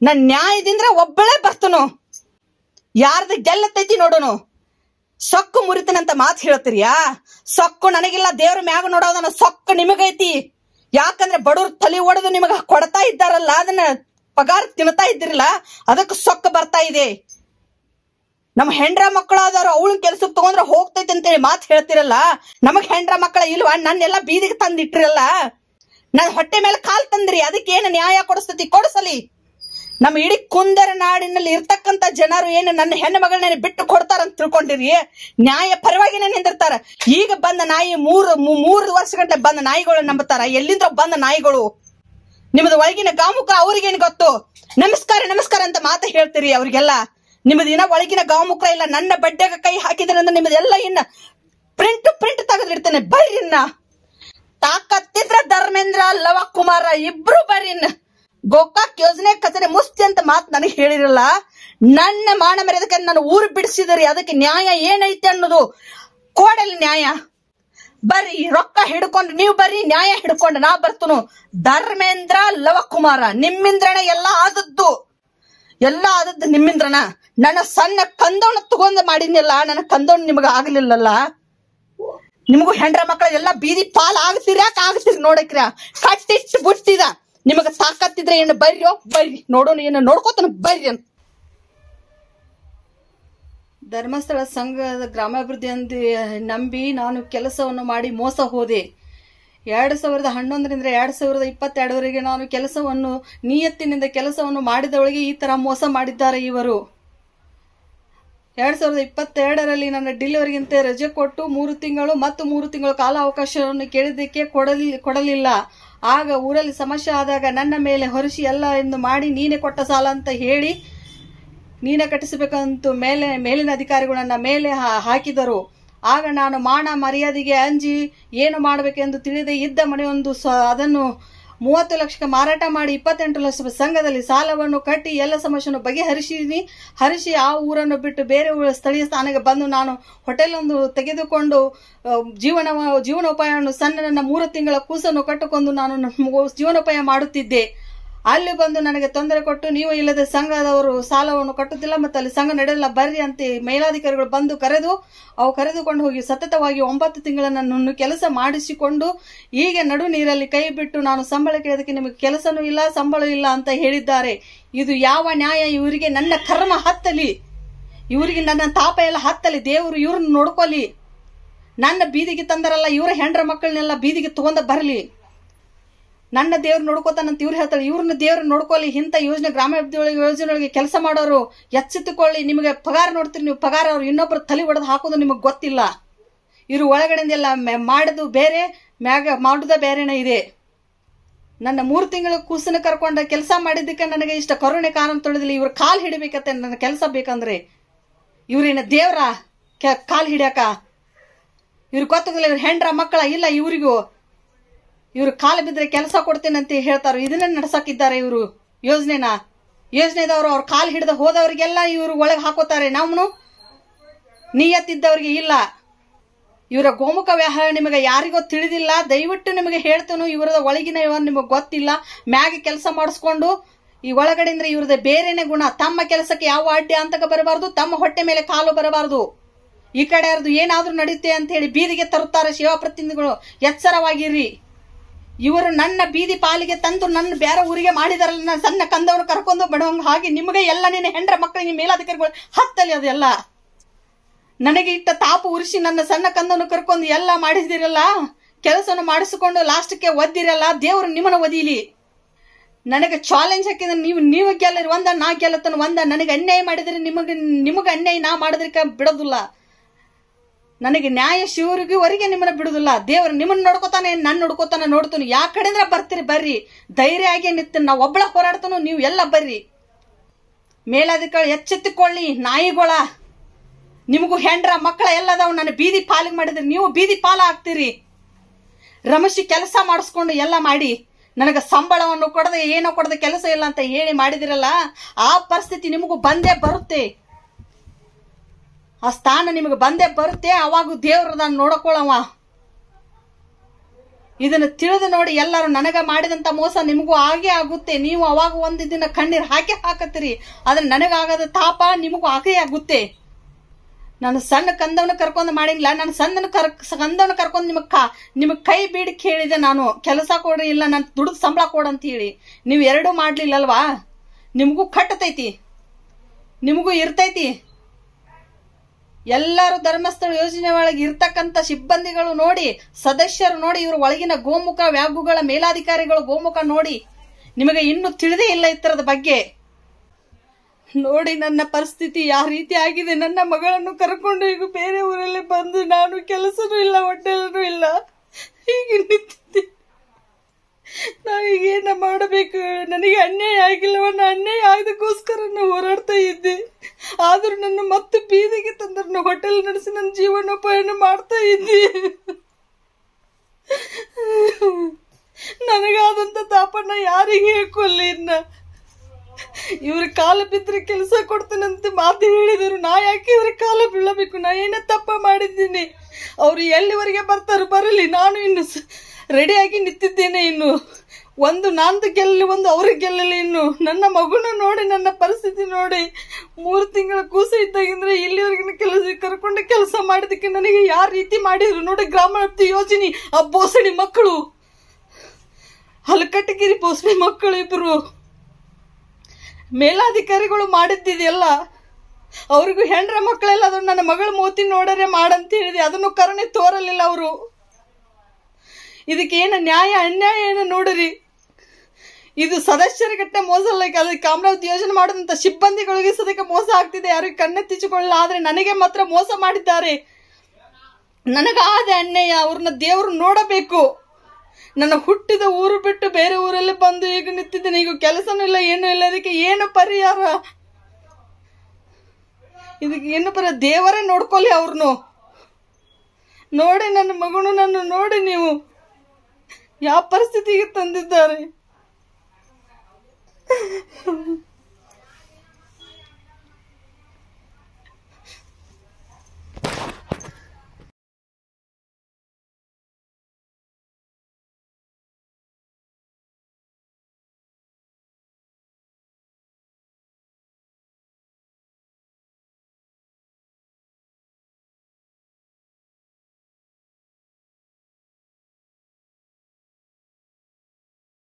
ನನ್ ನ್ಯಾಯದಿಂದ ಒಬ್ಬಳೇ ಬರ್ತನು. ಯಾರ್ದ ಗೆಲ್ಲತೈತಿ ನೋಡೋನು. ಸೊಕ್ಕು ಮುರಿತನಂತ ಮಾತು ಹೇಳ್ತೀರಿಯಾ? ಸೊಕ್ಕು ನನಗಿಲ್ಲ, ದೇವ್ರ ಮ್ಯಾಗ ನೋಡೋದನ್ನ ಸೊಕ್ಕು ನಿಮಗೈತಿ. ಯಾಕಂದ್ರೆ ಬಡವ್ರ ತಲೆ ಒಡೆದು ನಿಮಗ ಕೊಡ್ತಾ ಇದ್ದಾರಲ್ಲ, ಅದನ್ನ ಪಗಾರ ತಿನ್ತಾ ಇದ್ದಿರಲ್ಲ, ಅದಕ್ಕೆ ಸೊಕ್ಕು ಬರ್ತಾ ಇದೆ. ನಮ್ಮ ಹೆಂಡ್ರ ಮಕ್ಕಳಾದವ್ರು ಅವಳು ಕೆಲ್ಸಕ್ಕೆ ತಗೊಂಡ್ರೆ ಹೋಗ್ತೈತಿ ಅಂತೇಳಿ ಮಾತು ಹೇಳ್ತಿರಲ್ಲ. ನಮಗ್ ಹೆಂಡ್ರ ಮಕ್ಕಳ ಇಲ್ವಾ? ನನ್ನೆಲ್ಲ ಬೀದಿಗೆ ತಂದಿಟ್ಟಿರಲ್ಲ. ನನ್ ಹೊಟ್ಟೆ ಮೇಲೆ ಕಾಲ್ ತಂದ್ರಿ. ಅದಕ್ಕೆ ಏನು ನ್ಯಾಯ ಕೊಡಿಸ್ತೈತಿ? ಕೊಡಿಸಲಿ. ನಮ್ಮ ಇಡೀ ಕುಂದರ ನಾಡಿನಲ್ಲಿ ಇರ್ತಕ್ಕಂತ ಜನರು ಏನು ನನ್ನ ಹೆಣ್ಣು ಮಗಳನ್ನ ಬಿಟ್ಟು ಕೊಡ್ತಾರಂತ ತಿಳ್ಕೊಂಡಿರಿ. ನ್ಯಾಯ ಪರವಾಗಿನೇ ನಿಂದಿರ್ತಾರ. ಈಗ ಬಂದ ನಾಯಿ 3 ವರ್ಷ ಗಂಟೆ ಬಂದ ನಾಯಿಗಳು ನಂಬುತ್ತಾರ. ಎಲ್ಲಿಂದ್ರ ಬಂದ ನಾಯಿಗಳು? ನಿಮ್ದು ಒಳಗಿನ ಗಾಮುಖ ಅವ್ರಿಗೇನು ಗೊತ್ತು? ನಮಸ್ಕಾರ ಅಂತ ಮಾತು ಹೇಳ್ತೀರಿ ಅವ್ರಿಗೆಲ್ಲ. ನಿಮ್ದು ಇನ್ನ ಒಳಗಿನ ಗಾಮುಖ ಇಲ್ಲ. ನನ್ನ ಬಡ್ಡೆಗ ಕೈ ಹಾಕಿದ್ರಿಂದ ನಿಮ್ದೆಲ್ಲ ಇನ್ನ ಪ್ರಿಂಟ್ ತೆಗೆದಿಡ್ತೇನೆ. ಬರ್ರಿ. ಇನ್ನ ತಾಕತ್ತಿದ್ರ ಧರ್ಮೇಂದ್ರ, ಲವಕುಮಾರ ಇಬ್ರು ಬರ್ರಿ. ಗೋಕಾಕ್ ಯೋಜನೆ ಕಚೇರಿ ಮುಸ್ತಿ ಅಂತ ಮಾತು ನನಗೆ ಹೇಳಿರಲ್ಲ. ನನ್ನ ಮಾನ ಮರ್ಯಾದಕ್ಕೆ ನಾನು ಊರು ಬಿಡಿಸಿದ್ರಿ. ಅದಕ್ಕೆ ನ್ಯಾಯ ಏನೈತೆ ಅನ್ನೋದು ಕೋಡಲಿ ನ್ಯಾಯ. ಬರ್ರಿ, ರೊಕ್ಕ ಹಿಡ್ಕೊಂಡು ನೀವು ಬರ್ರಿ, ನ್ಯಾಯ ಹಿಡ್ಕೊಂಡು ನಾ ಬರ್ತನು. ಧರ್ಮೇಂದ್ರ, ಲವಕುಮಾರ ನಿಮ್ಮಿಂದ್ರಣ ಎಲ್ಲ ಆದದ್ದು ನಿಮ್ಮಿಂದ್ರಣ. ನನ್ನ ಸಣ್ಣ ಕಂದವನ್ನ ತಗೊಂಡ್ ಮಾಡಿದ್ನಿಲ್ಲ. ನನ್ನ ಕಂದವನ್ ನಿಮಗ ಆಗ್ಲಿಲ್ಲಲ್ಲ. ನಿಮಗೂ ಹೆಂಡ್ರ ಮಕ್ಕಳ ಎಲ್ಲ ಬೀದಿ ಪಾಲ್ ಆಗ್ತೀರಿ ನೋಡಕ್ರ. ಕಟ್ಟಿಟ್ಟು ಬಿಟ್ಟಿದ. ನಿಮಗ ತಾಕತ್ತಿದ್ರೆ ಏನು ಬರ್ರಿ ನೋಡೋಣ, ಏನು ನೋಡ್ಕೋತಾನ ಬರ್ರಿ ಅಂತ. ಧರ್ಮಸ್ಥಳ ಸಂಘದ ಗ್ರಾಮಾಭಿವೃದ್ಧಿ ನಂಬಿ ನಾನು ಕೆಲಸವನ್ನು ಮಾಡಿ ಮೋಸ ಹೋದೆ. 2011ರಿಂದ 2022ವರೆಗೆ ನಾನು ಕೆಲಸವನ್ನು ನಿಯತ್ತಿನಿಂದ ಕೆಲಸವನ್ನು ಮಾಡಿದವಳಿಗೆ ಈ ತರ ಮೋಸ ಮಾಡಿದ್ದಾರೆ ಇವರು. 2022ರಲ್ಲಿ ನನ್ನ ಡೆಲಿವರಿಗಿಂತ ರಜೆ ಕೊಟ್ಟು 3 ತಿಂಗಳು ಮತ್ತು 3 ತಿಂಗಳು ಕಾಲಾವಕಾಶವನ್ನು ಕೇಳಿದ್ದಕ್ಕೆ ಕೊಡಲಿಲ್ಲ. ಆಗ ಊರಲ್ಲಿ ಸಮಸ್ಯೆ ಆದಾಗ ನನ್ನ ಮೇಲೆ ಹೊರಿಸಿ ಎಲ್ಲ ಎಂದು ಮಾಡಿ ನೀನೇ ಕೊಟ್ಟ ಸಾಲ ಅಂತ ಹೇಳಿ ನೀನೇ ಕಟ್ಟಿಸಬೇಕಂತ ಮೇಲಿನ ಅಧಿಕಾರಿಗಳು ನನ್ನ ಮೇಲೆ ಹಾಕಿದರು. ಆಗ ನಾನು ಮಾನ ಮರ್ಯಾದೆಗೆ ಅಂಜಿ ಏನು ಮಾಡಬೇಕೆಂದು ತಿಳಿದೇ ಇದ್ದ ಮನೆಯೊಂದು ಅದನ್ನು 30 ಲಕ್ಷಕ್ಕೆ ಮಾರಾಟ ಮಾಡಿ 28 ಲಕ್ಷ ಸಂಘದಲ್ಲಿ ಸಾಲವನ್ನು ಕಟ್ಟಿ ಎಲ್ಲ ಸಮಸ್ಯೆಯನ್ನು ಹರಿಸಿ ಆ ಊರನ್ನು ಬಿಟ್ಟು ಬೇರೆ ಸ್ಥಳೀಯ ಸ್ಥಾನಕ್ಕೆ ಬಂದು ನಾನು ಹೋಟೆಲ್ ಒಂದು ತೆಗೆದುಕೊಂಡು ಜೀವನೋಪಾಯವನ್ನು ನನ್ನ 3 ತಿಂಗಳ ಕೂಸನ್ನು ಕಟ್ಟಿಕೊಂಡು ನಾನು ಜೀವನೋಪಾಯ ಮಾಡುತ್ತಿದ್ದೆ. ಅಲ್ಲಿ ಬಂದು ನನಗೆ ತೊಂದರೆ ಕೊಟ್ಟು ನೀವು ಇಲ್ಲದೆ ಸಂಘದವರು ಸಾಲವನ್ನು ಕಟ್ಟುತ್ತಿಲ್ಲ ಮತ್ತು ಅಲ್ಲಿ ಸಂಘ ನಡೆಯಲ್ಲ ಬರ್ರಿ ಅಂತ ಮೇಲಾಧಿಕಾರಿಗಳು ಬಂದು ಕರೆದುಕೊಂಡು ಹೋಗಿ ಸತತವಾಗಿ 9 ತಿಂಗಳ ನನ್ನನ್ನು ಕೆಲಸ ಮಾಡಿಸಿಕೊಂಡು ಈಗ ನಡು ನೀರಲ್ಲಿ ಕೈ ಬಿಟ್ಟು ನಾನು ಸಂಬಳ ಕೇಳೋದಕ್ಕೆ ನಿಮಗೆ ಕೆಲಸನೂ ಇಲ್ಲ ಸಂಬಳ ಇಲ್ಲ ಅಂತ ಹೇಳಿದ್ದಾರೆ. ಇದು ಯಾವ ನ್ಯಾಯ? ಇವರಿಗೆ ನನ್ನ ಕರ್ಮ ಹತ್ತಲಿ, ಇವರಿಗೆ ನನ್ನ ತಾಪ ಎಲ್ಲ ಹತ್ತಲಿ, ದೇವರು ಇವ್ರನ್ನ ನೋಡ್ಕೊಲಿ. ನನ್ನ ಬೀದಿಗೆ ತಂದರಲ್ಲ, ಇವರ ಹೆಂಡ್ರ ಮಕ್ಕಳನ್ನೆಲ್ಲ ಬೀದಿಗೆ ತಗೊಂಡ ಬರಲಿ. ನನ್ನ ದೇವ್ರು ನೋಡ್ಕೋತಾನಂತ ಇವ್ರು ಹೇಳ್ತಾರೆ. ಇವ್ರನ್ನ ದೇವ್ರು ನೋಡ್ಕೊಳ್ಳಿ. ಇಂಥ ಯೋಜನೆ ಗ್ರಾಮಾಭಿವೃದ್ಧಿ ಯೋಜನೆಗಳಿಗೆ ಕೆಲಸ ಮಾಡೋರು ಎಚ್ಚೆತ್ತುಕೊಳ್ಳಿ. ನಿಮಗೆ ಪಗಾರ ನೋಡ್ತೀರಿ, ನೀವು ಪಗಾರ ಅವ್ರು ಇನ್ನೊಬ್ರು ತಲೆ ಹೊಡೆದು ಹಾಕೋದು ನಿಮಗೆ ಗೊತ್ತಿಲ್ಲ. ಇವರು ಒಳಗಡೆಯಿಂದೆಲ್ಲ ಮಾಡೋದು ಬೇರೆ, ಮ್ಯಾಗ ಮಾಡೋದ ಬೇರೆನೇ ಇದೆ. ನನ್ನ 3 ತಿಂಗಳು ಕೂಸನ್ನ ಕರ್ಕೊಂಡ ಕೆಲಸ ಮಾಡಿದ್ದಕ್ಕೆ ನನಗೆ ಇಷ್ಟ ಕರುಣೆ ಕಾರಣ ತೊಳೆದಿಲ್ಲ. ಇವ್ರ ಕಾಲ್ ಹಿಡಿಬೇಕತ್ತೆ ನನ್ನ ಕೆಲಸ ಬೇಕಂದ್ರೆ. ಇವ್ರೇನ ದೇವ್ರ ಕಾಲ್ ಹಿಡಿಯಾಕ? ಇವ್ರು ಗೊತ್ತಾಗಲ್ಲ. ಇವ್ರ ಹೆಂಡ್ರ ಮಕ್ಕಳ ಇಲ್ಲ ಇವರಿಗೂ. ಇವ್ರು ಕಾಲ ಬಿದ್ರೆ ಕೆಲಸ ಕೊಡ್ತೇನೆ ಅಂತ ಹೇಳ್ತಾರೆ. ಇದನ್ನ ನಡ್ಸಕಿದ್ದಾರೆ ಇವರು ಯೋಜನೆದವರು. ಅವ್ರ ಕಾಲ್ ಹಿಡಿದ ಹೋದವ್ರಿಗೆಲ್ಲ ಇವರು ಒಳಗೆ ಹಾಕೋತಾರೆ. ನಾವು ನಿಯತ್ತಿದ್ದವ್ರಿಗೆ ಇಲ್ಲ. ಇವರ ಗೋಮುಖ ವ್ಯವಹಾರ ನಿಮಗೆ ಯಾರಿಗೋ ತಿಳಿದಿಲ್ಲ. ದಯವಿಟ್ಟು ನಿಮಗೆ ಹೇಳ್ತೇನೆ, ಇವರದ ಒಳಗಿನ ನಿಮಗೆ ಗೊತ್ತಿಲ್ಲ. ಮ್ಯಾಗ ಕೆಲಸ ಮಾಡಿಸ್ಕೊಂಡು ಈ ಒಳಗಡೆಯಿಂದ ಇವ್ರದ ಬೇರೆನೆ ಗುಣ. ತಮ್ಮ ಕೆಲಸಕ್ಕೆ ಯಾವ ಅಡ್ಡಿ ಅಂತಕ ಬರಬಾರ್ದು, ತಮ್ಮ ಹೊಟ್ಟೆ ಮೇಲೆ ಕಾಲು ಬರಬಾರ್ದು. ಈ ಕಡೆ ಯಾರ್ದು ಏನಾದ್ರೂ ನಡೆಯುತ್ತೆ ಅಂತ ಹೇಳಿ ಬೀದಿಗೆ ತರುತ್ತಾರೆ ಸೇವಾ ಪ್ರತಿನಿಧಿಗಳು. ಎಚ್ಚರವಾಗಿರ್ರಿ. ಇವರು ನನ್ನ ಬೀದಿ ಪಾಲಿಗೆ ತಂದು ನನ್ನ ಬೇರೆ ಊರಿಗೆ ಮಾಡಿದಾರಲ್ಲ, ನನ್ನ ಸಣ್ಣ ಕಂದವನು ಕರ್ಕೊಂಡು ಬಿಡುವಂಗ ಹಾಗೆ ನಿಮಗೆ ಎಲ್ಲ ನಿನ್ನ ಹೆಂಡ್ರ ಮಕ್ಕಳಿಗೆ ಮೇಲಾಧಿಕಾರಿಗಳು ಹತ್ತಲಿ ಅದೆಲ್ಲ. ನನಗೆ ಇಟ್ಟ ತಾಪು ಉರಿಸಿ ನನ್ನ ಸಣ್ಣ ಕಂದವನು ಕರ್ಕೊಂಡು ಎಲ್ಲ ಮಾಡಿದಿರಲ್ಲ, ಕೆಲಸವನ್ನು ಮಾಡಿಸಿಕೊಂಡು ಲಾಸ್ಟ್ಗೆ ಒದ್ದಿರಲ್ಲ, ದೇವರು ನಿಮ್ಮನ್ನ ಒದೀಲಿ. ನನಗೆ ಚಾಲೆಂಜ್ ಹಾಕಿದ್ರೆ ನೀವು ಗೆಲ್ಲರಿ ಒಂದ, ನಾ ಗೆಲ್ಲತನ ಒಂದ. ನನಗೆ ಅನ್ಯಾಯ ಮಾಡಿದ್ರೆ ನಿಮಗೆ ಅನ್ಯಾಯ ನಾ ಮಾಡೋದಕ್ಕೆ ಬಿಡೋದಿಲ್ಲ. ನನಗೆ ನ್ಯಾಯ ಶಿವರಿಗೆವರೆಗೆ ನಿಮ್ಮನ್ನ ಬಿಡುದಿಲ್ಲ. ದೇವ್ರು ನಿಮ್ಮನ್ನ ನೋಡ್ಕೋತಾನೆ, ನನ್ನ ನೋಡ್ಕೋತಾನೆ, ನೋಡ್ತಾನೆ. ಯಾ ಕಡೆಂದ್ರ ಬರ್ತೀರಿ ಬರ್ರಿ, ಧೈರ್ಯ ಆಗಿ ನಿಂತ. ನಾ ಒಬ್ಬಳ ಹೋರಾಡ್ತಾನು, ನೀವು ಎಲ್ಲ ಬರ್ರಿ. ಮೇಲಾಧಿಕಾರಿ ಎಚ್ಚೆತ್ತುಕೊಳ್ಳಿ. ನಾಯಿಗಳ ನಿಮಗೂ ಹೆಂಡ್ರ ಮಕ್ಕಳ ಎಲ್ಲದಾವ್. ನನ್ನ ಬೀದಿ ಪಾಲಿಗೆ ಮಾಡಿದ್ರಿ, ನೀವು ಬೀದಿ ಪಾಲ ಆಗ್ತೀರಿ. ರಮಶಿ ಕೆಲಸ ಮಾಡಿಸ್ಕೊಂಡು ಎಲ್ಲ ಮಾಡಿ ನನಗೆ ಸಂಬಳವನ್ನು ಕೊಡದೆ ಏನೋ ಕೊಡದೆ ಕೆಲಸ ಇಲ್ಲ ಅಂತ ಹೇಳಿ ಮಾಡಿದಿರಲ್ಲ, ಆ ಪರಿಸ್ಥಿತಿ ನಿಮಗೂ ಬಂದೇ ಬರುತ್ತೆ. ಆ ಸ್ಥಾನ ನಿಮಗೆ ಬಂದೇ ಬರುತ್ತೆ. ಅವಾಗ ದೇವ್ರ ನಾನು ನೋಡಕೊಳ್ಳವ. ಇದನ್ನು ತಿಳಿದು ನೋಡಿ ಎಲ್ಲರೂ ನನಗ ಮಾಡಿದಂತ ಮೋಸ ನಿಮಗೂ ಆಗೇ ಆಗುತ್ತೆ. ನೀವು ಅವಾಗ ಒಂದು ದಿನ ಕಣ್ಣೀರ್ ಹಾಕತ್ತೀರಿ, ಆದ್ರೆ ನನಗಾಗದ ತಾಪ ನಿಮಗೂ ಆಗೇ ಆಗುತ್ತೆ. ನಾನು ಸಣ್ಣ ಕಂದವನ್ನ ಕರ್ಕೊಂಡು ಮಾಡಿಲ್ಲ, ನಾನು ಕಂದವನ್ನ ಕರ್ಕೊಂಡು ನಿಮಗ್ ಕೈ ಬೀಡಿ ಕೇಳಿದೆ. ನಾನು ಕೆಲಸ ಕೊಡ್ರಿ, ಇಲ್ಲ ನಾನು ದುಡ್ದು ಸಂಬಳ ಕೊಡಂತ ಹೇಳಿ ನೀವು ಎರಡೂ ಮಾಡ್ಲಿಲ್ಲಲ್ವಾ? ನಿಮಗೂ ಕಟ್ಟತೈತಿ, ನಿಮಗೂ ಇರ್ತೈತಿ. ಎಲ್ಲರೂ ಧರ್ಮಸ್ಥಳ ಯೋಜನೆ ಒಳಗೆ ಇರ್ತಕ್ಕಂಥ ಸಿಬ್ಬಂದಿಗಳು ನೋಡಿ, ಸದಸ್ಯರು ನೋಡಿ, ಇವ್ರ ಒಳಗಿನ ಗೋಮುಖ ವ್ಯಾಗುಗಳ ಮೇಲಾಧಿಕಾರಿಗಳು ಗೋಮುಖ ನೋಡಿ, ನಿಮಗೆ ಇನ್ನೂ ತಿಳಿದೇ ಇಲ್ಲ ಇತರದ ಬಗ್ಗೆ. ನೋಡಿ ನನ್ನ ಪರಿಸ್ಥಿತಿ ಯಾವ ರೀತಿ ಆಗಿದೆ. ನನ್ನ ಮಗಳನ್ನು ಕರ್ಕೊಂಡು ಈಗ ಬೇರೆ ಊರಲ್ಲಿ ಬಂದು ನಾನು ಕೆಲಸನೂ ಇಲ್ಲ, ಹೊಟ್ಟೆಲೂ ಇಲ್ಲ, ಹೀಗೆ ನಿಂತಿದ್ದೆ. ನಾವೀಗೇನ ಮಾಡಬೇಕು? ನನಗೆ ಅನ್ಯಾಯ ಆಗಿಲ್ಲವನ್ನ, ಅನ್ಯಾಯ ಆಗದಕ್ಕೋಸ್ಕರ ನಾನು ಹೋರಾಡ್ತಾ ಇದ್ದೆ. ಆದ್ರೂ ನನ್ನ ಮತ್ತೆ ಬೀದಿಗೆ ತಂದ್ರೆ ಹೋಟೆಲ್ ನಡೆಸಿ ನನ್ನ ಜೀವನೋಪಾಯನ ಮಾಡ್ತಾ ಇದ್ದೆ. ನನಗಾದಂತ ತಾಪನ್ನ ಯಾರಿಗೆ ಹೇಳ್ಕೊಲ್ಲಿ? ಇನ್ನ ಇವ್ರ ಕಾಲ ಬಿದ್ರೆ ಕೆಲಸ ಕೊಡ್ತೇನಂತ ಮಾತು ಹೇಳಿದರು. ನಾ ಯಾಕೆ ಇವ್ರ ಕಾಲ ಬೀಳಬೇಕು? ನಾ ಏನ ತಪ್ಪ ಮಾಡಿದ್ದೀನಿ? ಅವ್ರು ಎಲ್ಲಿವರೆಗೆ ಬರ್ತಾರ ಬರಲಿ, ನಾನು ಇನ್ನು ರೆಡಿಯಾಗಿ ನಿಂತಿದ್ದೇನೆ. ಇನ್ನು ಒಂದು ನಂದು ಗೆಲ್ಲಲಿ, ಒಂದು ಅವ್ರಿಗೆ ಗೆಲ್ಲಲಿ. ಇನ್ನು ನನ್ನ ಮಗುನ ನೋಡಿ, ನನ್ನ ಪರಿಸ್ಥಿತಿ ನೋಡಿ, 3 ತಿಂಗಳ ಕೂಸು ಇದ್ದಾಗಿಂದ್ರೆ ಇಲ್ಲಿವರೆಗಿನ ಕರ್ಕೊಂಡು ಕೆಲಸ ಮಾಡಿದಕ್ಕೆ ನನಗೆ ಯಾವ ರೀತಿ ಮಾಡಿದ್ರು ನೋಡಿ. ಗ್ರಾಮಾಭಿವೃದ್ಧಿ ಯೋಜನೆ ಆ ಬೋಸಡಿ ಮಕ್ಕಳು, ಹಲಕಟ್ಟಗಿರಿ ಬೋಸಡಿ ಮಕ್ಕಳು ಇಬ್ರು ಮೇಲಾಧಿಕಾರಿಗಳು ಮಾಡಿದ್ದಿದೆಲ್ಲ. ಅವ್ರಿಗೂ ಹೆಂಡ್ರ ಮಕ್ಕಳೆಲ್ಲ ಅದು ನನ್ನ ಮಗಳ ಮೋತಿ ನೋಡರೆ ಮಾಡಂತ ಹೇಳಿದೆ, ಅದನ್ನು ಕರುಣೆ ತೋರಲಿಲ್ಲ ಅವರು. ಇದಕ್ಕೆ ಏನು ನ್ಯಾಯ ಅನ್ಯಾಯ ಏನು ನೋಡ್ರಿ. ಇದು ಸದಸ್ಯರಿಗಟ್ಟೆ ಮೋಸ ಅಲ್ಲ, ಅದಕ್ಕೆ ಅಮರಾವತಿ ಯೋಜನೆ ಮಾಡಿದಂತ ಸಿಬ್ಬಂದಿಗಳಿಗೆ ಸದಕ್ಕೆ ಮೋಸ ಆಗ್ತಿದೆ. ಯಾರಿಗೆ ಕಣ್ಣೆತ್ತಿಸಿಕೊಳ್ಳಲ್ಲ, ಆದ್ರೆ ನನಗೆ ಮಾತ್ರ ಮೋಸ ಮಾಡಿದ್ದಾರೆ. ನನಗಾದ ಅನ್ಯಾಯ. ಅವ್ರನ್ನ ದೇವರು ನೋಡಬೇಕು. ನನ್ನ ಹುಟ್ಟಿದ ಊರು ಬಿಟ್ಟು ಬೇರೆ ಊರಲ್ಲಿ ಬಂದು ಈಗ ನಿಂತಿದ್ದೇನೆ. ಈಗ ಕೆಲಸನೂ ಇಲ್ಲ, ಏನೂ ಇಲ್ಲ. ಅದಕ್ಕೆ ಏನು ಪರಿಹಾರ? ಇದಕ್ಕೆ ಏನು ಪರಿಹಾರ? ದೇವರೇ ನೋಡ್ಕೊಳ್ಳಿ ಅವ್ರನ್ನು. ನೋಡಿ ನನ್ನ ಮಗನು ನನ್ನ ನೋಡಿ, ನೀವು ಯಾವ ಪರಿಸ್ಥಿತಿಗೆ ತಂದಿದ್ದಾರೆ.